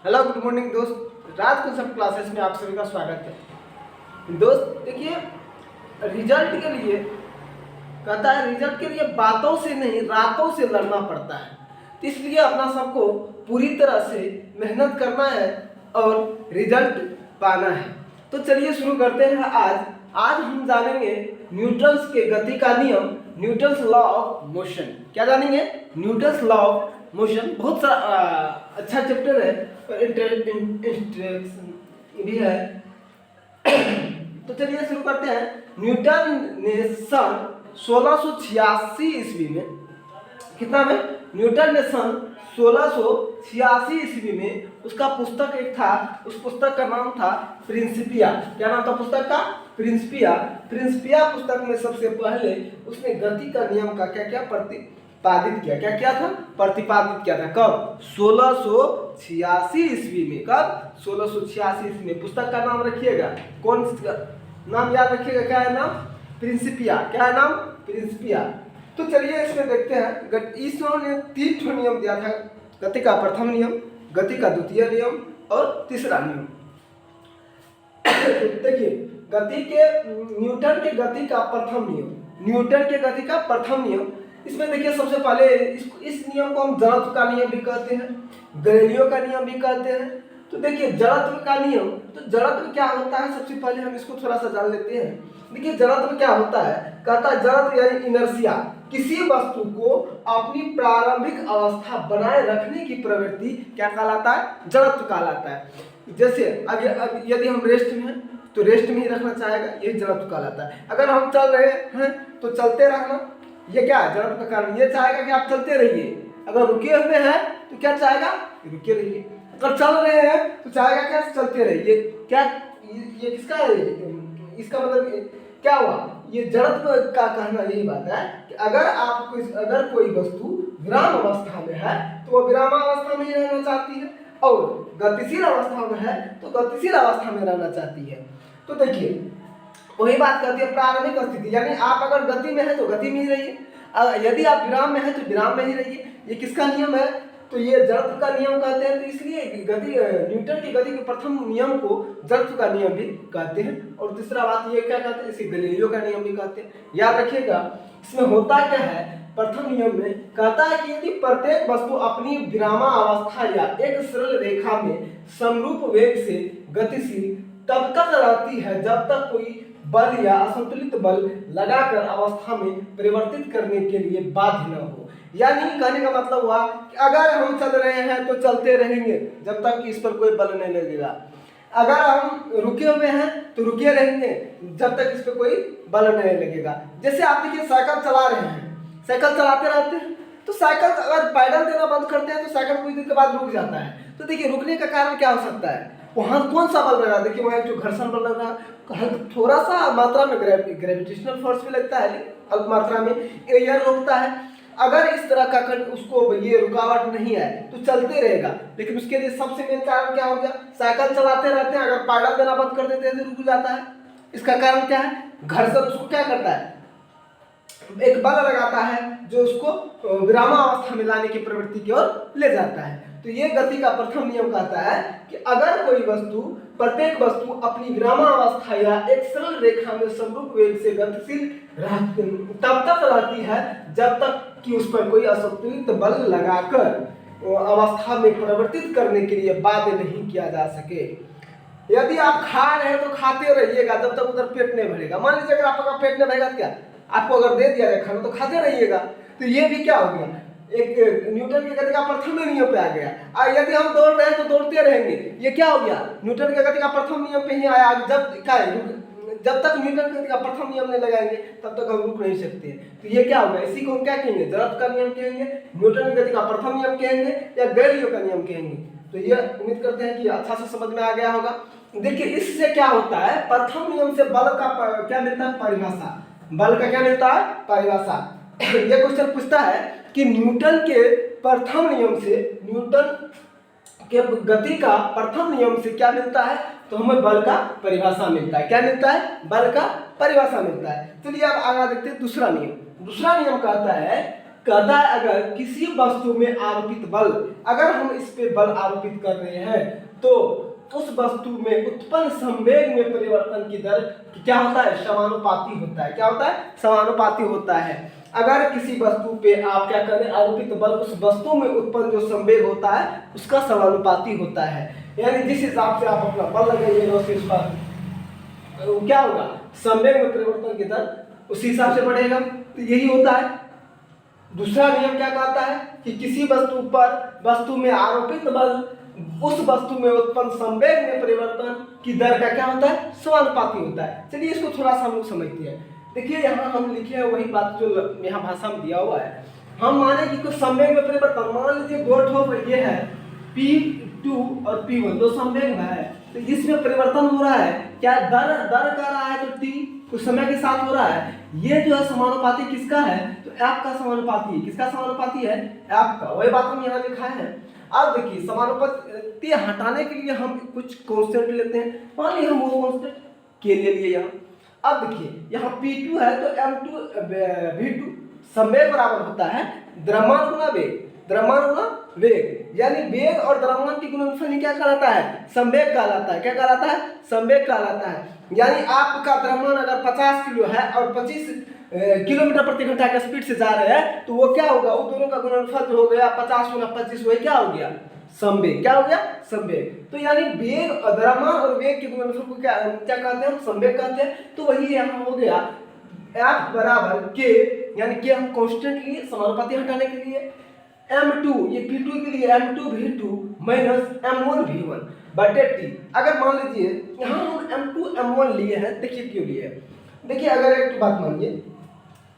Hello good morning दोस्त, राज concept classes में आप सभी का स्वागत है। दोस्त देखिए, रिजल्ट के लिए कहता है, रिजल्ट के लिए बातों से नहीं रातों से लड़ना पड़ता है। तो इसलिए अपना सबको पूरी तरह से मेहनत करना है और रिजल्ट पाना है। तो चलिए शुरू करते हैं। आज हम जानेंगे न्यूटन्स के गति का नियम, न्यूटन्स लॉ ऑफ मोशन। क्या जानेंगे? Newton's law of motion. बहुत सारा अच्छा चैप्टर है और इंट्रोडक्शन भी है। तो चलिए शुरू करते हैं। न्यूटन ने सन 1686 ईस्वी में, कितना में? न्यूटन ने सन 1686 ईस्वी में उसका पुस्तक एक था, उस पुस्तक का नाम था प्रिंसिपिया। क्या नाम था पुस्तक का? प्रिंसिपिया। प्रिंसिपिया पुस्तक में सबसे पहले उसने गति का नियम का क्या क्या प्रतिपादित किया। क्या क्या था? प्रतिपादित किया था। कब? 1686 ईस्वी में। कब? 1686 ईस्वी में। पुस्तक का नाम रखिएगा, कौन नाम याद रखिएगा, क्या है नाम? प्रिंसिपिया। क्या है नाम? प्रिंसिपिया। तो चलिए इसमें देखते हैं। इसने 3 नियम दिया था। गति का प्रथम नियम, गति का द्वितीय नियम और तीसरा नियम। देखिए, गति के न्यूटन के गति का प्रथम नियम, न्यूटन के गति का प्रथम नियम। इसमें देखिए सबसे पहले इस नियम को हम जड़त्व का नियम भी कहते हैं, गैलीलियो का नियम भी कहते हैं। तो देखिए जड़त्व का नियम, तो जड़त्व क्या होता है सबसे पहले हम इसको थोड़ा सा जान लेते हैं। देखिए जड़त्व क्या होता है? कहता है जड़त्व यानी इनर्शिया, किसी वस्तु को अपनी प्रारंभिक अवस्था बनाए रखने की प्रवृत्ति क्या कहलाता है? जड़त्व कहलाता है। जैसे अगर यदि हम रेस्ट में हैं तो रेस्ट में ही रखना चाहेगा, यही जड़त्व कहलाता है। अगर हम चल रहे हैं तो चलते रहना, ये क्या है? जड़त्व का कारण। ये चाहेगा कि आप चलते रहिए। अगर रुके हुए हैं तो क्या चाहेगा? रुके रहिए। अगर चल रहे हैं तो चाहेगा क्या? चलते रहिए। क्या ये किसका है? इसका मतलब क्या हुआ? ये जड़त्व का कहना यही बात है कि अगर कोई वस्तु विराम अवस्था में है तो वह विरामावस्था में ही रहना चाहती है, और गतिशील अवस्था में है तो गतिशील अवस्था में रहना चाहती है। तो देखिए वही बात कहती है प्रारंभिक स्थिति, यानी आप अगर गति में है तो गति में ही रहिए, यदि आप विराम में है तो विराम में ही रहिए। ये किसका नियम है? तो ये जड़त्व का नियम कहते हैं। तो इसलिए न्यूटन की गति के प्रथम नियम को जड़त्व का नियम भी कहते हैं। और दूसरा बात ये क्या कहते हैं? इसे गैलीलियो का नियम भी कहते हैं। याद रखिएगा, इसमें होता क्या है? प्रथम नियम में कहता है कि यदि प्रत्येक वस्तु अपनी विरामावस्था या एक सरल रेखा में समरूप वेग से गतिशील तब तक रहती है जब तक कोई बल या असंतुलित बल लगाकर अवस्था में परिवर्तित करने के लिए बाध्य न हो। यानी कहने का मतलब हुआ कि अगर हम चल रहे हैं तो चलते रहेंगे जब तक कि इस पर कोई बल नहीं लगेगा। अगर हम रुके हुए हैं तो रुके रहेंगे जब तक इस पर कोई बल नहीं लगेगा। जैसे आप देखिए साइकिल चला रहे हैं, साइकिल चलाते रहते हैं, तो साइकिल अगर पैडल देना बंद करते हैं तो साइकिल कुछ देर के बाद रुक जाता है। तो देखिए रुकने का कारण क्या हो सकता है? वहाँ कौन सा बल लग रहा है? देखिए वहाँ जो घर्षण बल लग रहा है, थोड़ा सा मात्रा में ग्रेविटेशनल फोर्स भी लगता है, अल्प मात्रा में एयर रोकता है। अगर इस तरह का उसको ये रुकावट नहीं है तो चलते रहेगा। लेकिन उसके लिए सबसे मेन कारण क्या हो गया? साइकिल चलाते रहते हैं, अगर पैडल देना बंद कर देते हैं तो रुक जाता है। इसका कारण क्या है? घर्षण उसको क्या करता है? एक बल लगाता है जो उसको विरामावस्था में लाने की प्रवृत्ति की ओर ले जाता है। तो ये गति का प्रथम नियम कहता है कि अगर कोई वस्तु, प्रत्येक वस्तु अपनी विरामावस्था या एक सरल रेखा में समरूप वेग से गतिशील तब तक रहती है जब तक कि उस पर कोई असंतुलित बल लगाकर अवस्था में परिवर्तित करने के लिए बाध्य नहीं किया जा सके। यदि आप खा रहे हैं तो खाते रहिएगा जब तक उधर पेट नहीं भरेगा। मान लीजिए अगर आपका पेट नहीं भरेगा तो क्या, आपको अगर दे दिया जाए खाना तो खाते रहिएगा। तो ये भी क्या हो गया? एक न्यूटन की गति का प्रथम नियम पे आ गया। यदि हम दौड़ रहे हैं तो दौड़ते रहेंगे, ये क्या हो गया? न्यूटन की गति का प्रथम नियम पे ही आया। जब तक न्यूटन की गति का प्रथम नियम नहीं लगाएंगे तब तक हम रुक नहीं सकते। तो ये क्या होगा? इसी को हम क्या कहेंगे? जड़त्व का नियम कहेंगे, न्यूटन की गति का प्रथम नियम कहेंगे, या गैलीलियो का नियम कहेंगे। तो ये उम्मीद करते हैं कि अच्छा से समझ में आ गया होगा। देखिए इससे क्या होता है? प्रथम नियम से बल का क्या मिलता है? परिभाषा। बल का क्या मिलता है? परिभाषा। ये क्वेश्चन पूछता है कि न्यूटन के प्रथम नियम से, न्यूटन के गति का प्रथम नियम से क्या मिलता है? तो हमें बल का परिभाषा मिलता है। क्या मिलता है? बल का परिभाषा मिलता है। चलिए अब आगे देखते हैं दूसरा नियम। दूसरा नियम कहता है कहता है अगर किसी वस्तु में आरोपित बल, अगर हम इस पे बल आरोपित कर रहे हैं तो उस वस्तु में उत्पन्न संवेग में परिवर्तन की दर क्या होता है, समानुपाती होता है। क्या होता है, समानुपाती होता है। अगर किसी वस्तु पे आप क्या करें, आरोपित बल, उस वस्तु में उत्पन्न जो संवेग होता है उसका समानुपाती होता है। यानी जिस हिसाब से आप अपना बल लगाइएगा उस पर क्या होगा, संवेग में परिवर्तन की दर उसी हिसाब से बढ़ेगा। तो यही होता है। दूसरा नियम क्या कहता है कि किसी वस्तु में आरोपित बल उस वस्तु में उत्पन्न संवेग में परिवर्तन की दर का क्या होता है, समानुपाती होता है। चलिए इसको थोड़ा सा हम लोग समझते हैं। देखिए यहाँ हम लिखे हैं वही बात जो यहाँ भाषा में दिया हुआ है। हम माने कि कुछ संवेग में परिवर्तन, मान लीजिए दो ठोक ये है P2 और P1 दो संवेग में है, तो इसमें परिवर्तन हो रहा है। क्या दर कर रहा है, तो T कुछ समय के साथ हो रहा है। ये जो है समानुपाती किसका है, तो F का समानुपाती है। किसका समानुपाती है, F का। वही बात हम यहाँ लिखा है। अब देखिए समानुपाती हटाने के लिए हम कुछ कांस्टेंट लेते हैं। मान लीजिए हम वो कांस्टेंट के ले लिए यहाँ। अब देखिए यहाँ P2 है तो M2 V2 संवेग बराबर होता है द्रव्यमान गुना वेग, द्रव्यमान गुना वेग। यानी वेग और द्रव्यमान की गुणनफल क्या कहलाता है, संवेग कहलाता है। क्या कहलाता है, संवेग कहलाता है। यानी आपका द्रव्यमान अगर 50 किलो है और 25 किलोमीटर प्रति घंटा के स्पीड से जा रहे हैं तो वो क्या होगा, वो दोनों का गुणनफल जो हो गया 50 गुना 25, वही क्या हो गया, संवेग। क्या हो गया, संवेग। तो यानी वेग, द्रव्यमान और वेग के गुणनफल को क्या क्या कहते हैं, संवेग कहते हैं। तो वही यहाँ हो गया F बराबर K, यानी कि हम कांस्टेंट लिए समानुपाती हटाने के लिए M2, ये P2 के लिए M2 V2 minus M1 V1 बटे T। अगर मान लीजिए यहाँ हम M2 M1 लिए हैं, देखिए क्यों लिए हैं। देखिए अगर एक बात मानिए,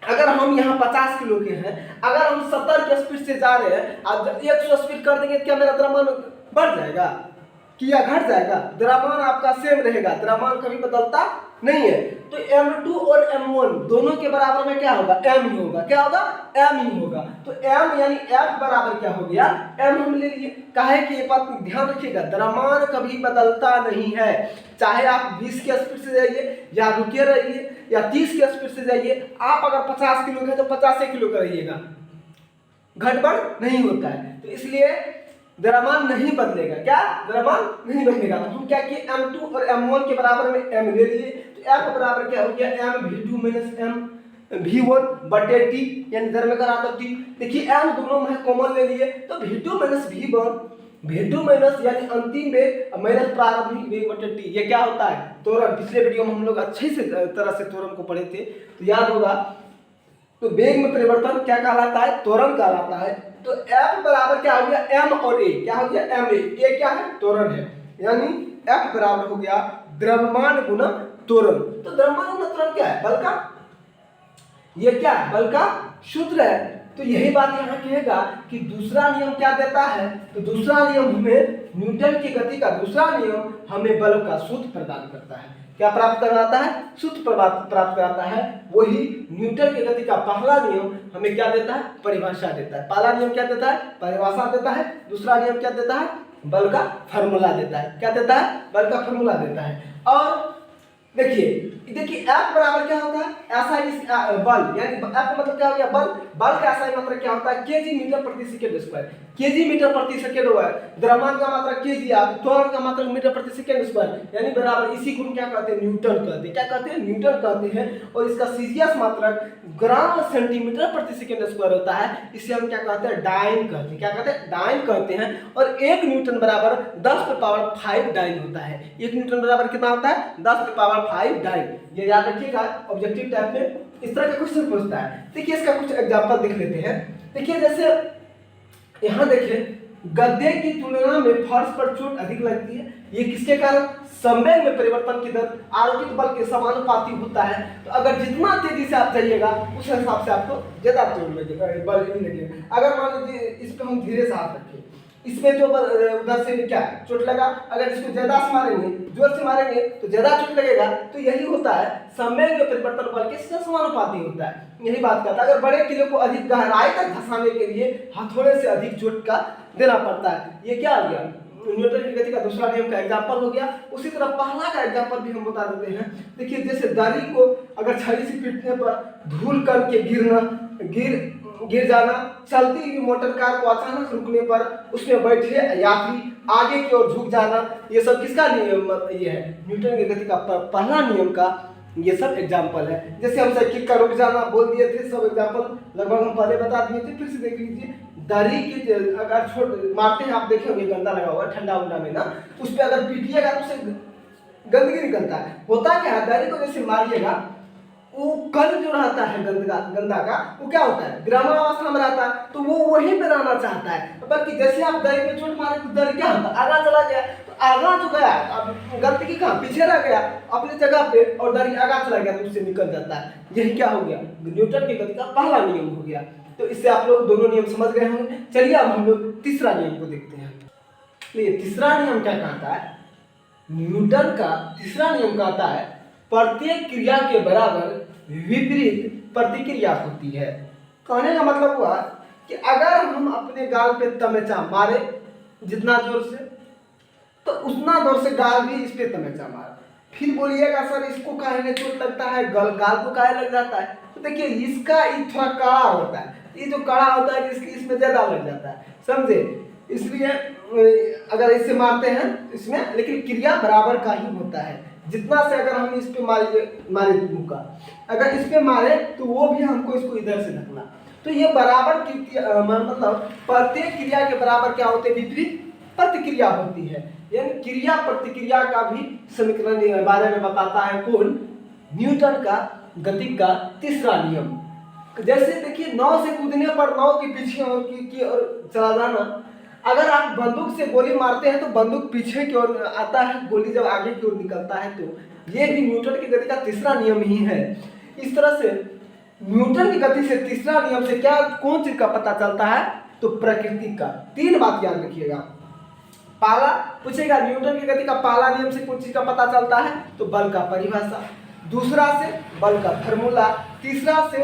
अगर हम यहाँ 50 किलो के हैं, अगर हम 70 के स्पीड से जा रहे हैं, अब 100 स्पीड कर देंगे तो क्या मेरा द्रव्यमान बढ़ जाएगा कि या घट जाएगा? द्रव्यमान आपका सेम रहेगा, द्रव्यमान कभी बदलता नहीं है। तो M2 और M1 दोनों के बराबर में क्या होगा, M ही होगा। क्या होगा, M ही होगा। तो M यानी F बराबर क्या हो गया, M हम ले लिए। काहे कि ये बात ध्यान रखिएगा, द्रव्यमान कभी बदलता नहीं है। चाहे आप 20 के स्पीड से जाइए या रुके रहिए या 30 के स्पीड से जाइए, आप अगर 50 किलो के तो 50 किलो का रहिएगा, घट बढ़ नहीं होता है। तो इसलिए द्रव्यमान नहीं बदलेगा। क्या, द्रव्यमान नहीं बदलेगा। तो हम क्या किए, M2 और M1 के बराबर में M ले लिए। तो F बराबर क्या हो गया, M V2 minus M V1 बटे T, यानी दर में करा तो T। देखिए M दोनों में कॉमन ले लिए तो V2 minus V1, V2 minus यानी अंतिम वेग माइनस प्रारंभिक वेग बटे T। ये क्या होता है, त्वरण। पिछले वीडियो में हम लोग अच्छे से तरह से त्वरण को पढ़े थे, तो याद होगा। तो वेग में परिवर्तन क्या कहलाता है, त्वरण कहलाता है। तो F बराबर क्या हो गया, M और A। क्या हो गया, M A क्या है, त्वरण है। यानी F बराबर हो गया द्रव्यमान गुना त्वरण। तो द्रव्यमान गुना त्वरण क्या है, बल का, ये क्या है, बल का सूत्र है। तो यही बात यहाँ कहेगा कि दूसरा नियम क्या देता है, तो दूसरा नियम हमें न्यूटन की गति का दूसरा नियम हमें बल का सूत्र प्रदान करता है। क्या प्राप्त कराता है, सूत्र प्राप्त कराता है। वही न्यूटन की गति का पहला नियम हमें क्या देता है, परिभाषा देता है। पहला नियम क्या देता है, परिभाषा देता है। दूसरा नियम क्या देता है, बल का फॉर्मूला देता है। क्या देता है, बल का फॉर्मूला देता है। और देखिए F बराबर क्या होता है, ऐसा ही बल, यानी F का मतलब क्या हो गया, बल। बल का ऐसा ही मतलब क्या होता है, kg मीटर प्रति सेकंड स्क्वायर। kg मीटर प्रति सेकंड हुआ है, द्रव्यमान का मात्रा kg, त्वरण का मात्रा मीटर प्रति सेकंड स्क्वायर, यानी बराबर। इसी को क्या कहते हैं, न्यूटन कहते हैं। क्या कहते हैं, न्यूटन कहते हैं। और इसका सीजीएस मात्रक ग्राम सेंटीमीटर प्रति सेकंड स्क्वायर होता है। इसे हम क्या कहते हैं, डाइन कहते हैं। क्या कहते हैं, डाइन कहते हैं। और 1 न्यूटन बराबर 10⁵ डाइन होता है। 1 न्यूटन बराबर कितना होता है, 10⁵ डाइन। ये याद रखिएगा, ऑब्जेक्टिव टाइप में इस तरह का क्वेश्चन पूछता है। देखिए इसका कुछ एग्जांपल देख लेते हैं। देखिए जैसे यहाँ देखिए, गद्दे की तुलना में फर्श पर चोट अधिक लगती है। ये किसके कारण, संवेग में परिवर्तन की दर आरोपित बल के समानुपाती होता है। तो अगर जितना तेजी से आप जाइएगा उस हिसाब से आपको ज्यादा चोट लगेगा, बल नहीं लगेगा। अगर मान लीजिए इस पर हम धीरे से हाथ रखें, इसमें जो उधर से क्या चोट लगा, अगर इसको ज्यादा से मारेंगे, जोर से मारेंगे तो ज्यादा चोट लगेगा। तो यही होता है, संवेग में परिवर्तन बल के समानुपाती होता है। यही बात करता है। अगर बड़े किले को अधिक गहराई तक धंसाने के लिए हथौड़े से अधिक चोट का देना पड़ता है। ये क्या हो गया, न्यूटन की गति का दूसरा नियम का एग्जांपल हो गया। उसी तरह पहला का एग्जांपल भी हम बता देते हैं। देखिए जैसे दरी को अगर छड़ी से पीटने पर धूल करके गिर जाना, चलती हुई मोटर कार को अचानक रुकने पर उसमें बैठे यात्री आगे की ओर झुक जाना, ये सब किसका नियम, ये है न्यूटन की गति का पहला नियम का ये सब एग्जाम्पल है। जैसे हम साइकिल का रुक जाना बोल दिए थे, सब एग्जाम्पल लगभग हम पहले बता दिए थे, फिर से देख लीजिए। दरी की अगर छोड़ मारते हैं, आप देखे होंगे गंदा लगा हुआ ठंडा उंडा में ना, उस पर अगर पीटिएगा तो उससे गंदगी निकलता है। होता क्या है, दरी को जैसे मारिएगा वो कल जो रहता है गंदा का वो क्या होता है, विरामावस्था में रहता है, तो वो वहीं पे रहना चाहता है। बल्कि जैसे आप दरी पे चोट मारे तो दरी क्या होता है, आगा चला गया, तो आगा जो गया अब गंदगी कहाँ पीछे रह गया अपनी जगह पे, और दरी आगा चला गया तो उससे निकल जाता है। यही क्या हो गया, न्यूटन की गति का पहला नियम हो गया। तो इससे आप लोग दोनों नियम समझ गए होंगे। चलिए अब हम लोग तीसरा नियम को देखते हैं। तो ये तीसरा नियम क्या कहता है, न्यूटन का तीसरा नियम कहता है प्रत्येक क्रिया के बराबर विपरीत प्रतिक्रिया होती है। कहने का मतलब हुआ कि अगर हम अपने गाल पे तमेचा मारे जितना जोर से, तो उतना जोर से गाल भी इस पे तमेचा मारा, फिर बोलिएगा सर इसको काहे चोट लगता है, गाल को काहे लग जाता है। तो देखिए इसका थोड़ा कड़ा होता है, ये जो कड़ा होता है इसमें ज्यादा लग जाता है, समझे। इसलिए अगर इससे मारते हैं इसमें, लेकिन क्रिया बराबर का ही होता है। जितना से अगर हम इस पे मारे मुक्का, अगर इस पे मारे तो वो भी हमको इसको इधर से ढकना, तो ये बराबर मतलब प्रत्येक क्रिया के बराबर क्या होते हैं, विपरीत प्रतिक्रिया होती है। यानी क्रिया प्रतिक्रिया का भी समीकरण के बारे में बताता है कौन, न्यूटन का गति का तीसरा नियम। जैसे देखिए नाव से कूदने पर नाव के पीछे और की ओर चला जाना, अगर आप बंदूक से गोली मारते हैं तो बंदूक पीछे की ओर आता है, गोली जब आगे की ओर निकलता है, तो ये भी न्यूटन की गति का तीसरा नियम ही है। इस तरह से न्यूटन की गति से तीसरा नियम से क्या कौन चीज का पता चलता है, तो प्रकृति का। तीन बात याद रखिएगा। पहला पूछेगा न्यूटन की गति का पहला नियम से कौन चीज का पता चलता है, तो बल का परिभाषा, दूसरा से बल का फॉर्मूला, तीसरा से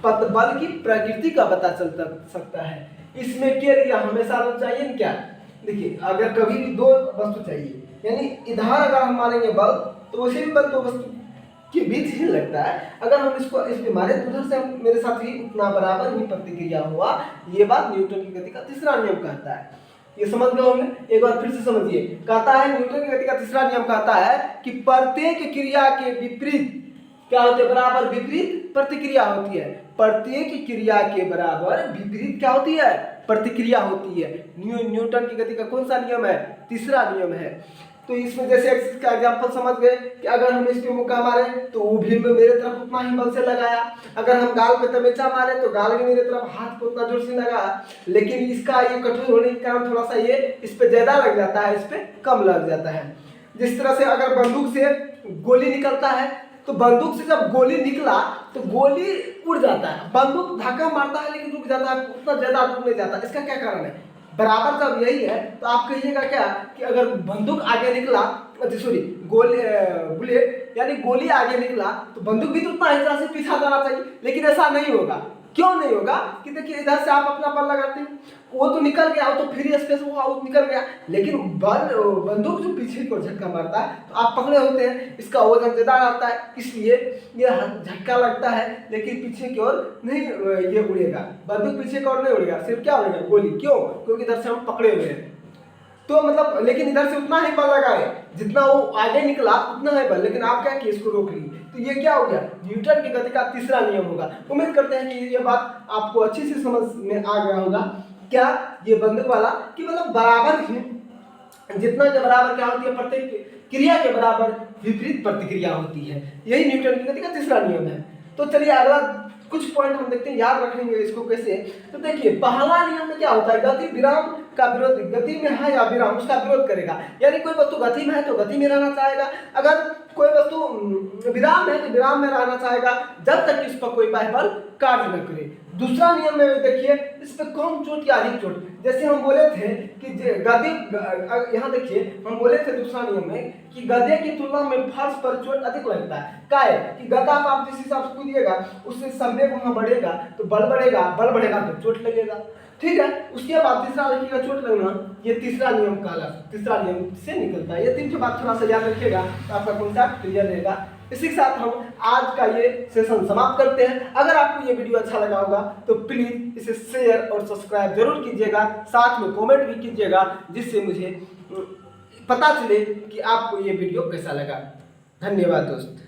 बल की प्रकृति का पता चल सकता है। इसमें क्रिया हमेशा चाहिए ना क्या, देखिए अगर कभी भी दो वस्तु चाहिए, यानी इधर अगर हम मारेंगे बल तो वैसे भी बल दो वस्तु के बीच ही लगता है। अगर हम इसको इस पे मारे तो उधर से मेरे साथ भी उतना बराबर ही प्रतिक्रिया हुआ। ये बात न्यूटन की गति का तीसरा नियम कहता है। ये समझ गए होंगे, एक बार फिर से समझिए। कहता है न्यूटन की गति का तीसरा नियम कहता है कि प्रत्येक क्रिया के विपरीत क्या होते हैं, बराबर विपरीत प्रतिक्रिया होती है। प्रत्येक क्रिया के बराबर विपरीत क्या होती है, प्रतिक्रिया होती है। न्यूटन की गति का कौन सा नियम है, तीसरा नियम है। तो इसमें जैसे इसका एग्जांपल समझ गए कि अगर हम इस पे मुक्का मारे तो वो भी मेरे तरफ उतना ही बल से लगाया, अगर हम गाल पे तमेचा मारे तो गाल भी मेरे तरफ हाथ को उतना जोर से लगाया, लेकिन इसका ये कठोर होने के कारण थोड़ा सा ये इस पे ज्यादा लग जाता है, इस पे कम लग जाता है। जिस तरह से अगर बंदूक से गोली निकलता है तो बंदूक से जब गोली निकला तो गोली उड़ जाता है, बंदूक धक्का मारता है लेकिन रुक जाता है, उतना ज्यादा रुक नहीं जाता। इसका क्या कारण है, बराबर जब यही है तो आप कहिएगा क्या कि अगर बंदूक आगे निकला, सॉरी गोली बुलेट यानी गोली आगे निकला तो बंदूक भी तो उतना ही तरह से पीछा जाना चाहिए, लेकिन ऐसा नहीं होगा। क्यों नहीं होगा कि देखिए इधर से आप अपना बल लगाते हैं, वो तो निकल गया, वो तो फ्री स्पेस वो आउट निकल गया, लेकिन बंदूक जो पीछे की ओर झटका मारता है तो आप पकड़े होते हैं, इसका वजन ज्यादा रहता है, इसलिए ये झटका लगता है, लेकिन पीछे की ओर नहीं ये उड़ेगा, बंदूक पीछे की ओर नहीं उड़ेगा, सिर्फ क्या उड़ेगा, गोली। क्यों, क्योंकि इधर से हम पकड़े हुए हैं, तो मतलब लेकिन इधर से उतना ही बल लगाए जितना वो आगे निकला उतना है बल, लेकिन आप क्या किए, इसको रोक लिए। तो ये क्या हो गया, न्यूटन की गति का तीसरा नियम होगा। उम्मीद करते हैं कि ये बात आपको अच्छी से समझ में आ गया होगा। क्या ये बंदूक वाला कि मतलब बराबर ही जितना के बराबर क्या होती है, प्रत्येक क्रिया के बराबर विपरीत प्रतिक्रिया होती है। यही न्यूटन की गति का तीसरा नियम है। तो चलिए अगला कुछ पॉइंट हम देखते हैं, याद रखेंगे इसको कैसे। तो देखिए पहला नियम में क्या होता है, गति विराम का विरोध, गति में है या विराम उसका विरोध करेगा। यानी कोई वस्तु गति में है तो गति में रहना चाहेगा, अगर कोई वस्तु विराम है तो विराम में रहना चाहेगा, जब तक इस पर कोई बाह्य बल कार्य न करे। दूसरा नियम में देखिए इस पर कम चोट या अधिक चोट, जैसे हम बोले थे कि गद्दे, यहाँ देखिए हम बोले थे दूसरा नियम में कि गद्दे की तुलना में फर्श पर चोट अधिक लगता है। क्या है कि गद्दा आप जिस हिसाब से कूदिएगा उससे संवेग वहाँ बढ़ेगा तो बल बढ़ेगा, बल बढ़ेगा तो चोट लगेगा, ठीक है। उसके बाद तीसरा लिखिएगा चोट लगना, ये तीसरा नियम तीसरा नियम से निकलता है। ये तीन बात थोड़ा सा याद रखिएगा तो आपका कॉन्सेप्ट क्लियर रहेगा। इसी के साथ हम आज का ये सेशन समाप्त करते हैं। अगर आपको ये वीडियो अच्छा लगा होगा तो प्लीज़ इसे शेयर और सब्सक्राइब जरूर कीजिएगा, साथ में कमेंट भी कीजिएगा, जिससे मुझे पता चले कि आपको ये वीडियो कैसा लगा। धन्यवाद दोस्त।